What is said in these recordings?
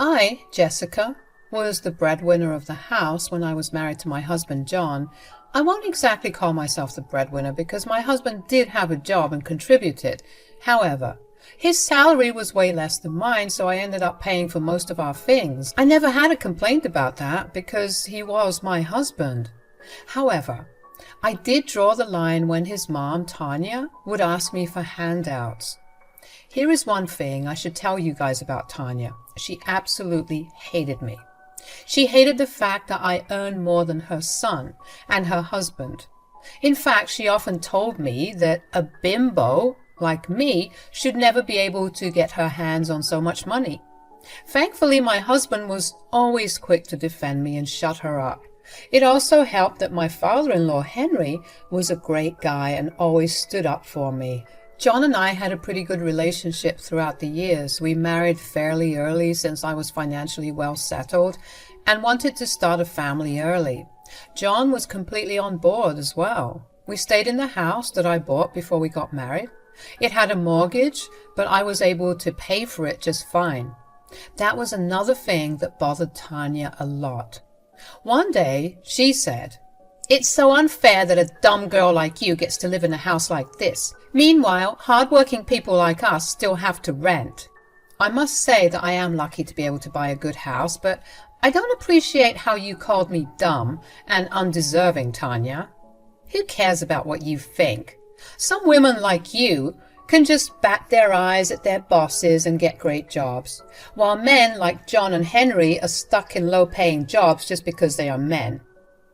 I, Jessica, was the breadwinner of the house when I was married to my husband John. I won't exactly call myself the breadwinner because my husband did have a job and contributed. However, his salary was way less than mine, so I ended up paying for most of our things. I never had a complaint about that because he was my husband. However, I did draw the line when his mom, Tanya, would ask me for handouts. Here is one thing I should tell you guys about Tanya. She absolutely hated me. She hated the fact that I earned more than her son and her husband. In fact, she often told me that a bimbo like me should never be able to get her hands on so much money. Thankfully, my husband was always quick to defend me and shut her up. It also helped that my father-in-law, Henry, was a great guy and always stood up for me. John and I had a pretty good relationship throughout the years. We married fairly early since I was financially well settled and wanted to start a family early. John was completely on board as well. We stayed in the house that I bought before we got married. It had a mortgage, but I was able to pay for it just fine. That was another thing that bothered Tanya a lot. One day, she said, "It's so unfair that a dumb girl like you gets to live in a house like this. Meanwhile, hard-working people like us still have to rent." I must say that I am lucky to be able to buy a good house, but I don't appreciate how you called me dumb and undeserving, Tanya. Who cares about what you think? Some women like you can just bat their eyes at their bosses and get great jobs, while men like John and Henry are stuck in low-paying jobs just because they are men.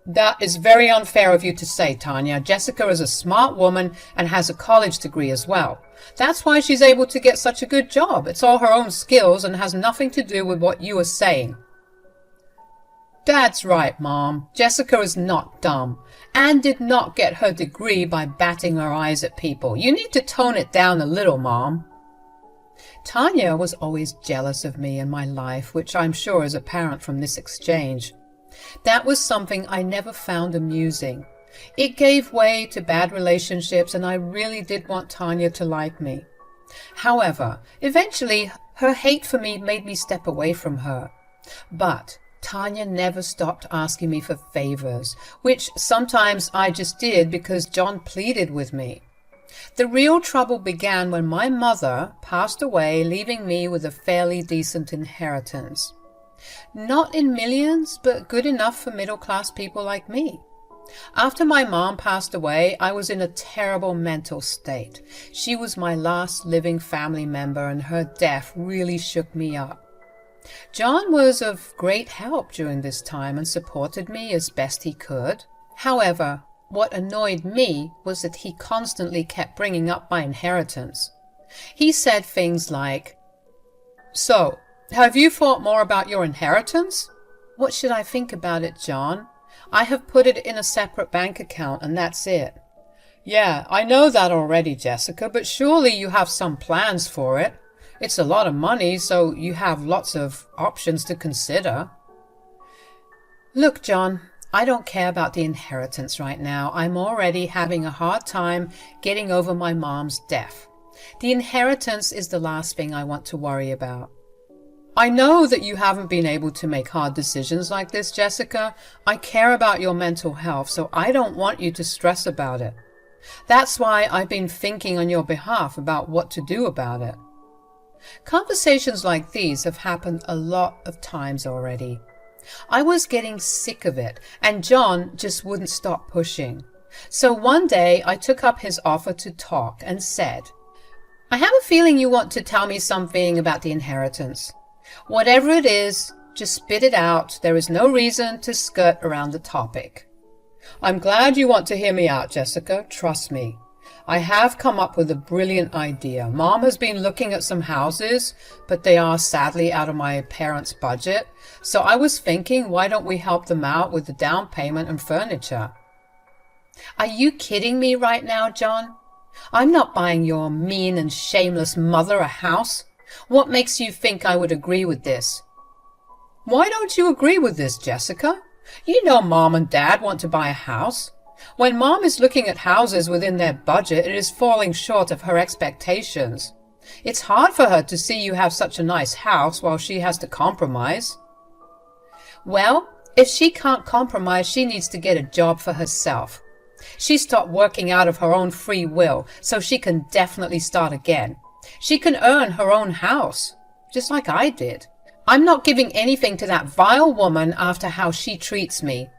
That is very unfair of you to say, Tanya. Jessica is a smart woman and has a college degree as well. That's why she's able to get such a good job. It's all her own skills and has nothing to do with what you are saying. Dad's right, Mom. Jessica is not dumb and did not get her degree by batting her eyes at people. You need to tone it down a little, Mom. Tanya was always jealous of me and my life, which I'm sure is apparent from this exchange. That was something I never found amusing. It gave way to bad relationships, and I really did want Tanya to like me. However, eventually her hate for me made me step away from her. But Tanya never stopped asking me for favors, which sometimes I just did because John pleaded with me. The real trouble began when my mother passed away, leaving me with a fairly decent inheritance. Not in millions, but good enough for middle-class people like me. After my mom passed away, I was in a terrible mental state. She was my last living family member, and her death really shook me up. John was of great help during this time and supported me as best he could. However, what annoyed me was that he constantly kept bringing up my inheritance. He said things like, "So, have you thought more about your inheritance?" What should I think about it, John? I have put it in a separate bank account and that's it. Yeah, I know that already, Jessica, but surely you have some plans for it. It's a lot of money, so you have lots of options to consider. Look, John, I don't care about the inheritance right now. I'm already having a hard time getting over my mom's death. The inheritance is the last thing I want to worry about. I know that you haven't been able to make hard decisions like this, Jessica. I care about your mental health, so I don't want you to stress about it. That's why I've been thinking on your behalf about what to do about it. Conversations like these have happened a lot of times already. I was getting sick of it, and John just wouldn't stop pushing. So one day I took up his offer to talk and said, "I have a feeling you want to tell me something about the inheritance. Whatever it is, just spit it out. There is no reason to skirt around the topic." I'm glad you want to hear me out, Jessica. Trust me. I have come up with a brilliant idea. Mom has been looking at some houses, but they are sadly out of my parents' budget. So I was thinking, why don't we help them out with the down payment and furniture? Are you kidding me right now, John? I'm not buying your mean and shameless mother a house. What makes you think I would agree with this? Why don't you agree with this, Jessica? You know Mom and Dad want to buy a house. When Mom is looking at houses within their budget, it is falling short of her expectations. It's hard for her to see you have such a nice house while she has to compromise. Well, if she can't compromise, she needs to get a job for herself. She stopped working out of her own free will, so she can definitely start again. She can earn her own house, just like I did. I'm not giving anything to that vile woman after how she treats me.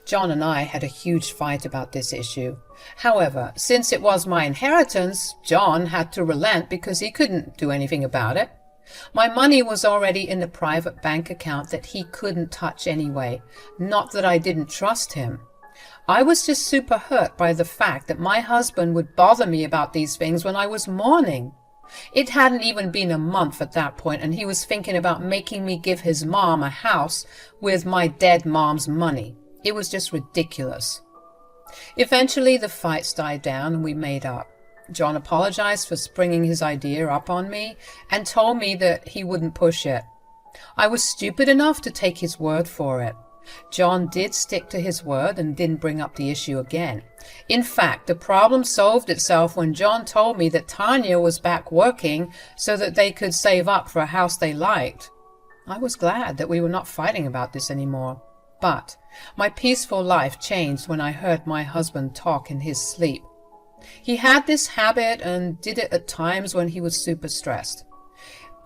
John and I had a huge fight about this issue. However, since it was my inheritance, John had to relent because he couldn't do anything about it. My money was already in the private bank account that he couldn't touch anyway, not that I didn't trust him. I was just super hurt by the fact that my husband would bother me about these things when I was mourning. It hadn't even been a month at that point, and he was thinking about making me give his mom a house with my dead mom's money. It was just ridiculous. Eventually the fights died down and we made up. John apologized for springing his idea up on me and told me that he wouldn't push it. I was stupid enough to take his word for it. John did stick to his word and didn't bring up the issue again. In fact, the problem solved itself when John told me that Tanya was back working so that they could save up for a house they liked. I was glad that we were not fighting about this anymore. But my peaceful life changed when I heard my husband talk in his sleep. He had this habit and did it at times when he was super stressed.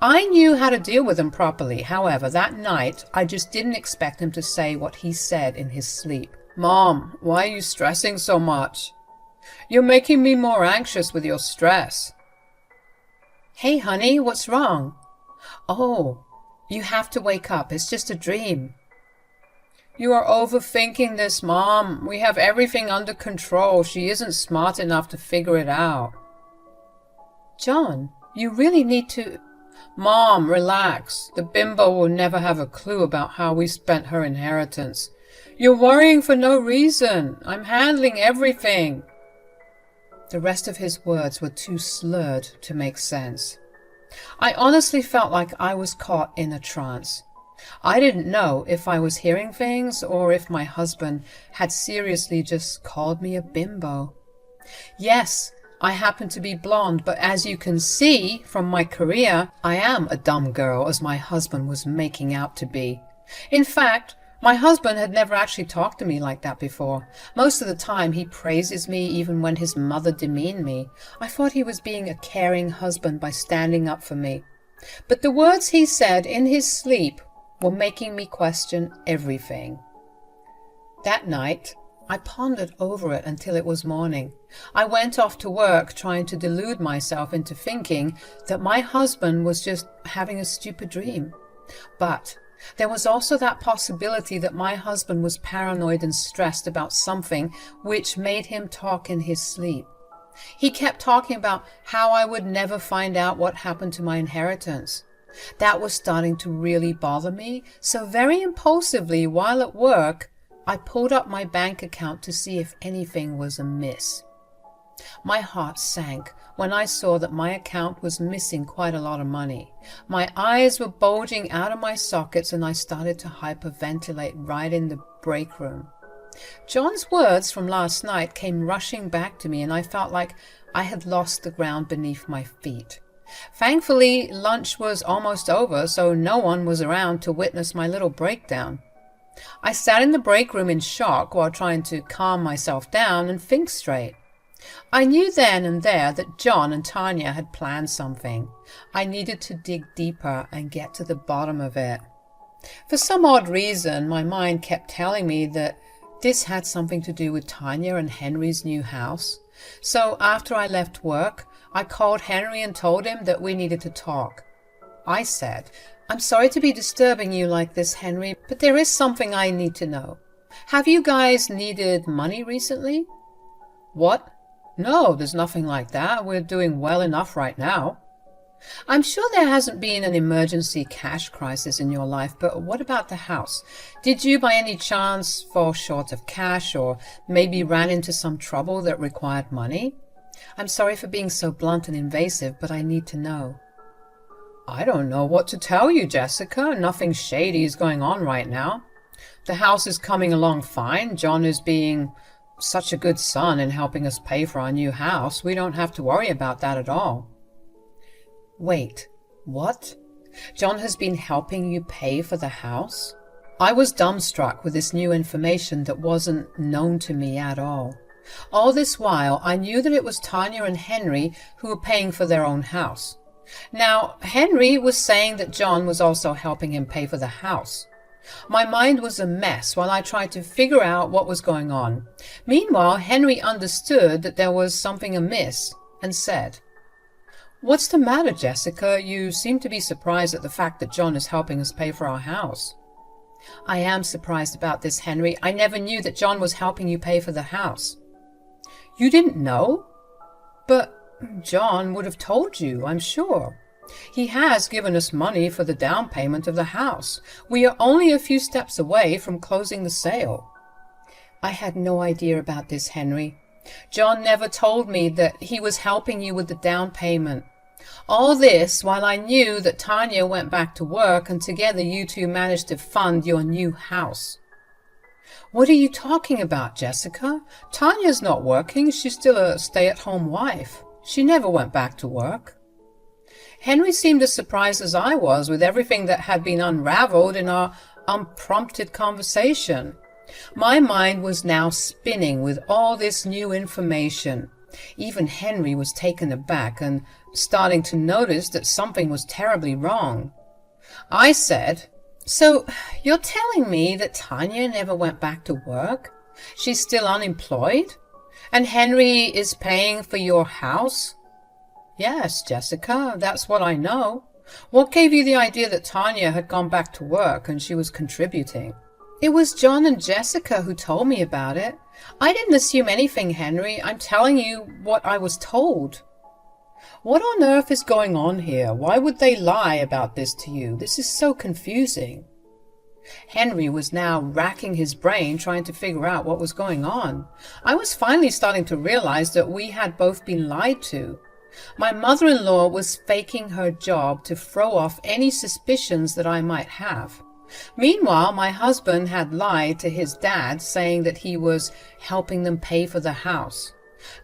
I knew how to deal with him properly. However, that night, I just didn't expect him to say what he said in his sleep. "Mom, why are you stressing so much? You're making me more anxious with your stress." "Hey, honey, what's wrong?" "Oh, you have to wake up. It's just a dream." "You are overthinking this, Mom. We have everything under control. She isn't smart enough to figure it out." "John, you really need to—" "Mom, relax. The bimbo will never have a clue about how we spent her inheritance. You're worrying for no reason. I'm handling everything." The rest of his words were too slurred to make sense. I honestly felt like I was caught in a trance. I didn't know if I was hearing things or if my husband had seriously just called me a bimbo. Yes, I happen to be blonde, but as you can see from my career, I am a dumb girl as my husband was making out to be. In fact, my husband had never actually talked to me like that before. Most of the time he praises me even when his mother demeaned me. I thought he was being a caring husband by standing up for me. But the words he said in his sleep were making me question everything. That night, I pondered over it until it was morning. I went off to work trying to delude myself into thinking that my husband was just having a stupid dream. But there was also that possibility that my husband was paranoid and stressed about something which made him talk in his sleep. He kept talking about how I would never find out what happened to my inheritance. That was starting to really bother me, so very impulsively while at work, I pulled up my bank account to see if anything was amiss. My heart sank when I saw that my account was missing quite a lot of money. My eyes were bulging out of my sockets and I started to hyperventilate right in the break room. John's words from last night came rushing back to me and I felt like I had lost the ground beneath my feet. Thankfully, lunch was almost over, so no one was around to witness my little breakdown. I sat in the break room in shock while trying to calm myself down and think straight. I knew then and there that John and Tanya had planned something. I needed to dig deeper and get to the bottom of it. For some odd reason, my mind kept telling me that this had something to do with Tanya and Henry's new house. So after I left work, I called Henry and told him that we needed to talk. I said, "I'm sorry to be disturbing you like this, Henry, but there is something I need to know. Have you guys needed money recently?" "What? No, there's nothing like that. We're doing well enough right now." "I'm sure there hasn't been an emergency cash crisis in your life, but what about the house? Did you by any chance fall short of cash or maybe ran into some trouble that required money? I'm sorry for being so blunt and invasive, but I need to know." "I don't know what to tell you, Jessica. Nothing shady is going on right now. The house is coming along fine. John is being such a good son in helping us pay for our new house. We don't have to worry about that at all." Wait, what? John has been helping you pay for the house? I was dumbstruck with this new information that wasn't known to me at all. All this while, I knew that it was Tanya and Henry who were paying for their own house. Now, Henry was saying that John was also helping him pay for the house. My mind was a mess while I tried to figure out what was going on. Meanwhile, Henry understood that there was something amiss and said, "What's the matter, Jessica? You seem to be surprised at the fact that John is helping us pay for our house." "I am surprised about this, Henry. I never knew that John was helping you pay for the house." "You didn't know? But John would have told you, I'm sure. He has given us money for the down payment of the house. We are only a few steps away from closing the sale." "I had no idea about this, Henry. John never told me that he was helping you with the down payment. All this while I knew that Tanya went back to work and together you two managed to fund your new house." "What are you talking about, Jessica? Tanya's not working. She's still a stay-at-home wife. She never went back to work." Henry seemed as surprised as I was with everything that had been unraveled in our unprompted conversation. My mind was now spinning with all this new information. Even Henry was taken aback and starting to notice that something was terribly wrong. I said, "So you're telling me that Tanya never went back to work? She's still unemployed? And Henry is paying for your house?" "Yes, Jessica, that's what I know. What gave you the idea that Tanya had gone back to work and she was contributing?" "It was John and Jessica who told me about it. I didn't assume anything, Henry. I'm telling you what I was told." "What on earth is going on here? Why would they lie about this to you? This is so confusing." Henry was now racking his brain trying to figure out what was going on. I was finally starting to realize that we had both been lied to. My mother-in-law was faking her job to throw off any suspicions that I might have. Meanwhile, my husband had lied to his dad, saying that he was helping them pay for the house.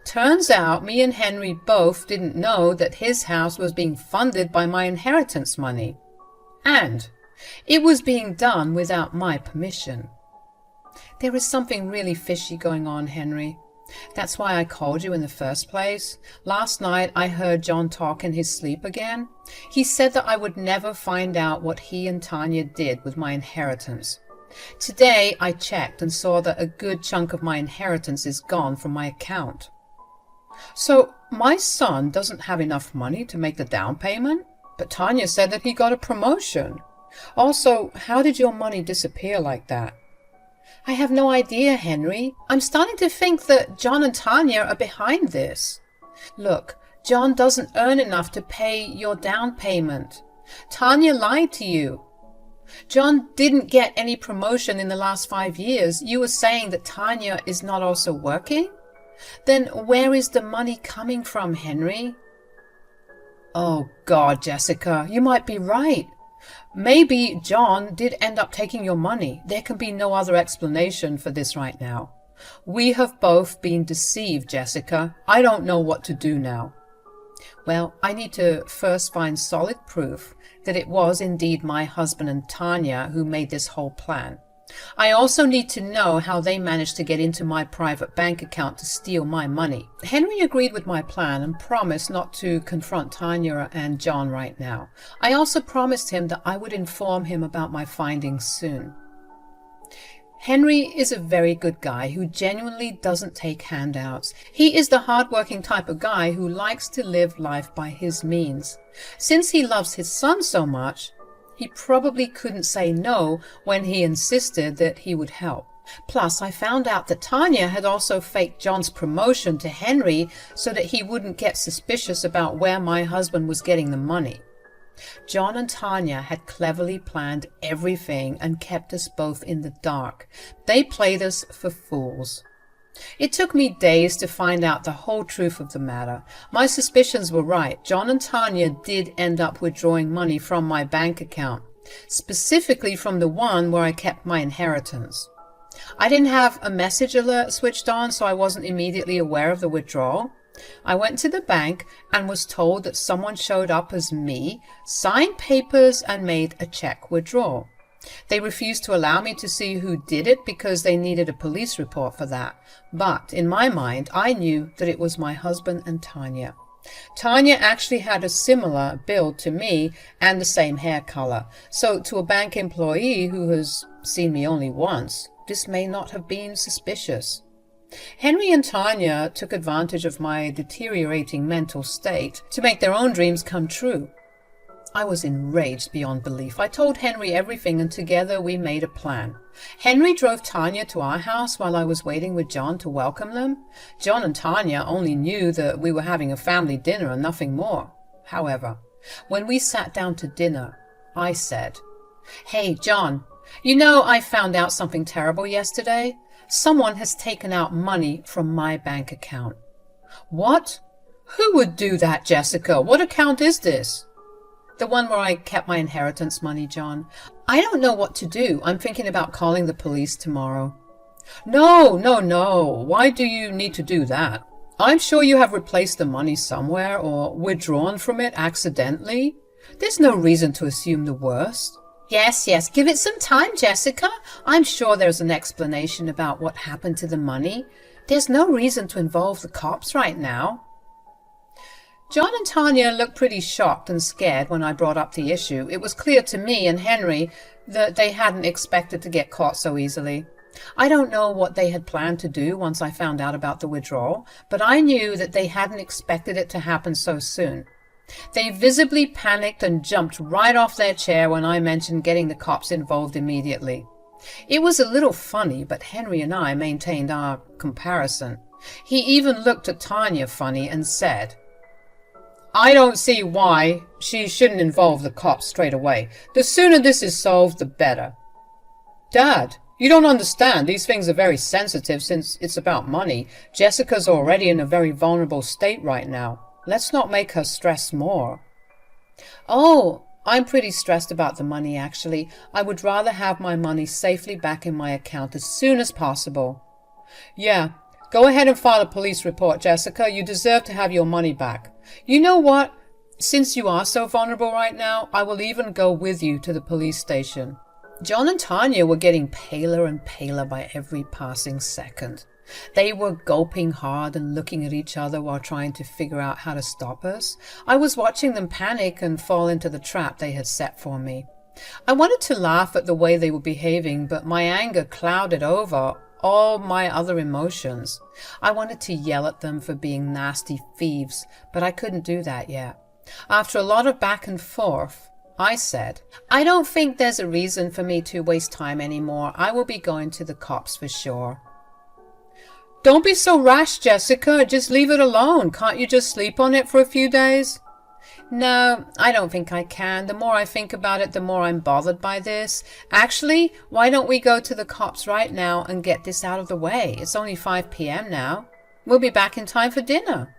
Turns out me and Henry both didn't know that his house was being funded by my inheritance money. And it was being done without my permission. There is something really fishy going on, Henry. That's why I called you in the first place. Last night I heard John talk in his sleep again. He said that I would never find out what he and Tanya did with my inheritance. Today I checked and saw that a good chunk of my inheritance is gone from my account. So my son doesn't have enough money to make the down payment? But Tanya said that he got a promotion. Also, how did your money disappear like that? I have no idea, Henry. I'm starting to think that John and Tanya are behind this. Look, John doesn't earn enough to pay your down payment. Tanya lied to you. John didn't get any promotion in the last 5 years. You were saying that Tanya is not also working? Then where is the money coming from, Henry? Oh, God, Jessica, you might be right. Maybe John did end up taking your money. There can be no other explanation for this right now. We have both been deceived, Jessica. I don't know what to do now. Well, I need to first find solid proof that it was indeed my husband and Tanya who made this whole plan. I also need to know how they managed to get into my private bank account to steal my money. Henry agreed with my plan and promised not to confront Tanya and John right now. I also promised him that I would inform him about my findings soon. Henry is a very good guy who genuinely doesn't take handouts. He is the hard-working type of guy who likes to live life by his means. Since he loves his son so much, he probably couldn't say no when he insisted that he would help. Plus, I found out that Tanya had also faked John's promotion to Henry so that he wouldn't get suspicious about where my husband was getting the money. John and Tanya had cleverly planned everything and kept us both in the dark. They played us for fools. It took me days to find out the whole truth of the matter. My suspicions were right. John and Tanya did end up withdrawing money from my bank account, specifically from the one where I kept my inheritance. I didn't have a message alert switched on, so I wasn't immediately aware of the withdrawal. I went to the bank and was told that someone showed up as me, signed papers, and made a check withdrawal. They refused to allow me to see who did it because they needed a police report for that. But in my mind, I knew that it was my husband and Tanya. Tanya actually had a similar build to me and the same hair color. So to a bank employee who has seen me only once, this may not have been suspicious. Henry and Tanya took advantage of my deteriorating mental state to make their own dreams come true. I was enraged beyond belief. I told Henry everything, and together we made a plan. Henry drove Tanya to our house while I was waiting with John to welcome them. John and Tanya only knew that we were having a family dinner and nothing more. However, when we sat down to dinner, I said, "Hey, John, you know I found out something terrible yesterday? Someone has taken out money from my bank account." "What? Who would do that, Jessica? What account is this?" "The one where I kept my inheritance money, John. I don't know what to do. I'm thinking about calling the police tomorrow." No. Why do you need to do that? I'm sure you have replaced the money somewhere or withdrawn from it accidentally. There's no reason to assume the worst. Yes, give it some time, Jessica. I'm sure there's an explanation about what happened to the money. There's no reason to involve the cops right now. John and Tanya looked pretty shocked and scared when I brought up the issue. It was clear to me and Henry that they hadn't expected to get caught so easily. I don't know what they had planned to do once I found out about the withdrawal, but I knew that they hadn't expected it to happen so soon. They visibly panicked and jumped right off their chair when I mentioned getting the cops involved immediately. It was a little funny, but Henry and I maintained our comparison. He even looked at Tanya funny and said, "I don't see why she shouldn't involve the cops straight away. The sooner this is solved, the better." "Dad, you don't understand. These things are very sensitive since it's about money. Jessica's already in a very vulnerable state right now. Let's not make her stress more." "Oh, I'm pretty stressed about the money, actually. I would rather have my money safely back in my account as soon as possible." "Yeah, go ahead and file a police report, Jessica. You deserve to have your money back. You know what? Since you are so vulnerable right now, I will even go with you to the police station." John and Tanya were getting paler and paler by every passing second. They were gulping hard and looking at each other while trying to figure out how to stop us. I was watching them panic and fall into the trap they had set for me. I wanted to laugh at the way they were behaving, but my anger clouded over all my other emotions. I wanted to yell at them for being nasty thieves, but I couldn't do that yet. After a lot of back and forth, I said, "I don't think there's a reason for me to waste time anymore. I will be going to the cops for sure." "Don't be so rash, Jessica. Just leave it alone. Can't you just sleep on it for a few days?" "No, I don't think I can. The more I think about it, the more I'm bothered by this. Actually, why don't we go to the cops right now and get this out of the way? It's only 5 p.m. now. We'll be back in time for dinner."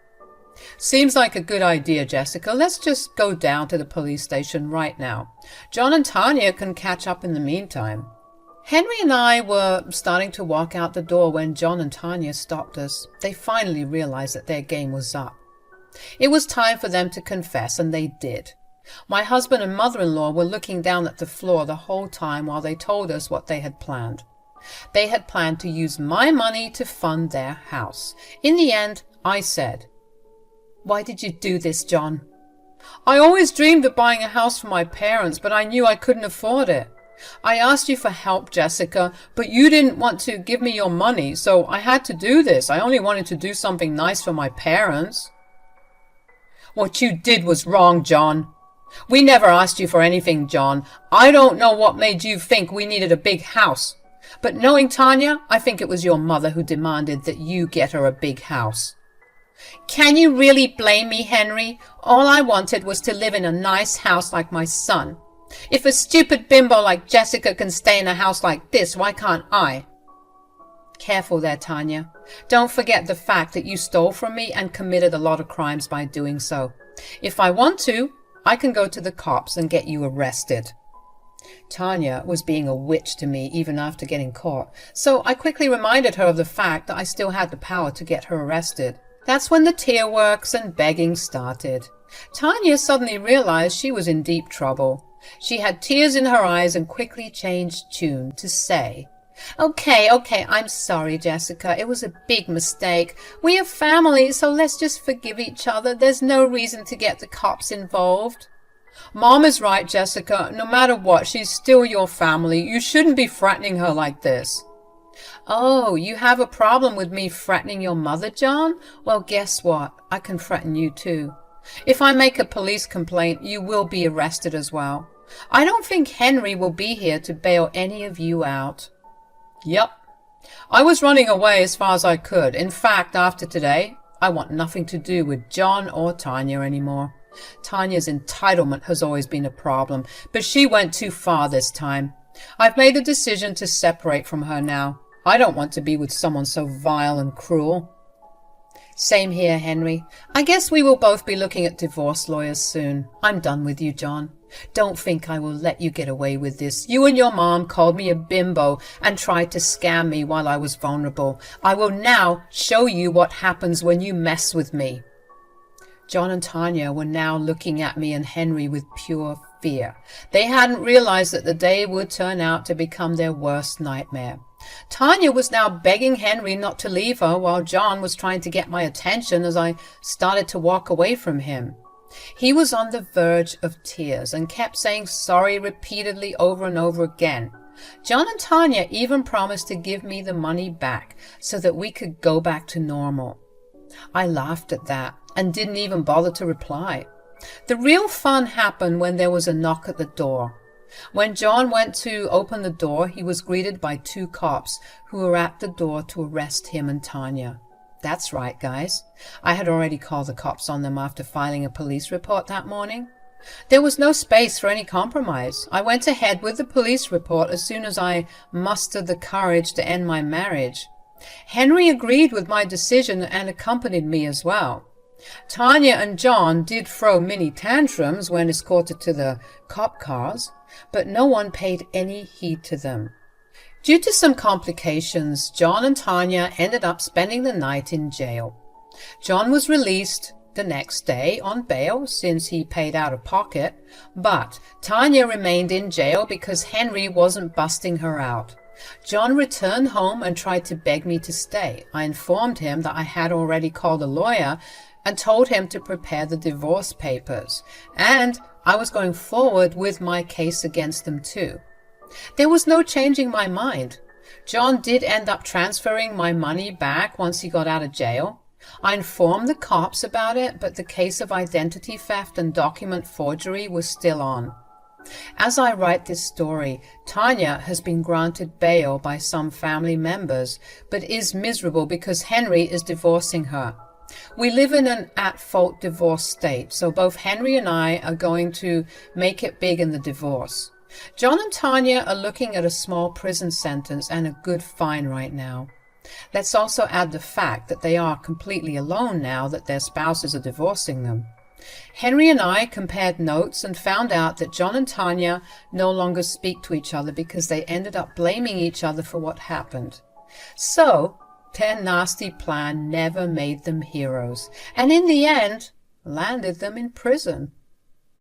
"Seems like a good idea, Jessica. Let's just go down to the police station right now. John and Tanya can catch up in the meantime." Henry and I were starting to walk out the door when John and Tanya stopped us. They finally realized that their game was up. It was time for them to confess, and they did. My husband and mother-in-law were looking down at the floor the whole time while they told us what they had planned. They had planned to use my money to fund their house. In the end, I said, "Why did you do this, John?" "I always dreamed of buying a house for my parents, but I knew I couldn't afford it. I asked you for help, Jessica, but you didn't want to give me your money, so I had to do this. I only wanted to do something nice for my parents." "What you did was wrong, John. We never asked you for anything, John. I don't know what made you think we needed a big house. But knowing Tanya, I think it was your mother who demanded that you get her a big house." "Can you really blame me, Henry? All I wanted was to live in a nice house like my son. If a stupid bimbo like Jessica can stay in a house like this, why can't I?" "Careful there, Tanya. Don't forget the fact that you stole from me and committed a lot of crimes by doing so. If I want to, I can go to the cops and get you arrested." Tanya was being a witch to me even after getting caught, so I quickly reminded her of the fact that I still had the power to get her arrested. That's when the tear works and begging started. Tanya suddenly realized she was in deep trouble. She had tears in her eyes and quickly changed tune to say, Okay, I'm sorry, Jessica. It was a big mistake. We are family, so let's just forgive each other. There's no reason to get the cops involved. Mom is right, Jessica. No matter what, she's still your family. You shouldn't be threatening her like this. Oh, you have a problem with me threatening your mother, John? Well, guess what? I can threaten you too. If I make a police complaint, you will be arrested as well. I don't think Henry will be here to bail any of you out. Yep. I was running away as far as I could. In fact, after today, I want nothing to do with John or Tanya anymore. Tanya's entitlement has always been a problem, but she went too far this time. I've made a decision to separate from her now. I don't want to be with someone so vile and cruel. Same here, Henry. I guess we will both be looking at divorce lawyers soon. I'm done with you, John. Don't think I will let you get away with this. You and your mom called me a bimbo and tried to scam me while I was vulnerable. I will now show you what happens when you mess with me. John and Tanya were now looking at me and Henry with pure fear. They hadn't realized that the day would turn out to become their worst nightmare. Tanya was now begging Henry not to leave her while John was trying to get my attention as I started to walk away from him. He was on the verge of tears and kept saying sorry repeatedly over and over again. John and Tanya even promised to give me the money back so that we could go back to normal. I laughed at that and didn't even bother to reply. The real fun happened when there was a knock at the door. When John went to open the door, he was greeted by 2 cops who were at the door to arrest him and Tanya. That's right, guys. I had already called the cops on them after filing a police report that morning. There was no space for any compromise. I went ahead with the police report as soon as I mustered the courage to end my marriage. Henry agreed with my decision and accompanied me as well. Tanya and John did throw mini tantrums when escorted to the cop cars, but no one paid any heed to them. Due to some complications, John and Tanya ended up spending the night in jail. John was released the next day on bail since he paid out of pocket, but Tanya remained in jail because Henry wasn't busting her out. John returned home and tried to beg me to stay. I informed him that I had already called a lawyer and told him to prepare the divorce papers, and I was going forward with my case against them too. There was no changing my mind. John did end up transferring my money back once he got out of jail. I informed the cops about it, but the case of identity theft and document forgery was still on. As I write this story, Tanya has been granted bail by some family members, but is miserable because Henry is divorcing her. We live in an at-fault divorce state, so both Henry and I are going to make it big in the divorce. John and Tanya are looking at a small prison sentence and a good fine right now. Let's also add the fact that they are completely alone now that their spouses are divorcing them. Henry and I compared notes and found out that John and Tanya no longer speak to each other because they ended up blaming each other for what happened. So, their nasty plan never made them heroes, and in the end, landed them in prison.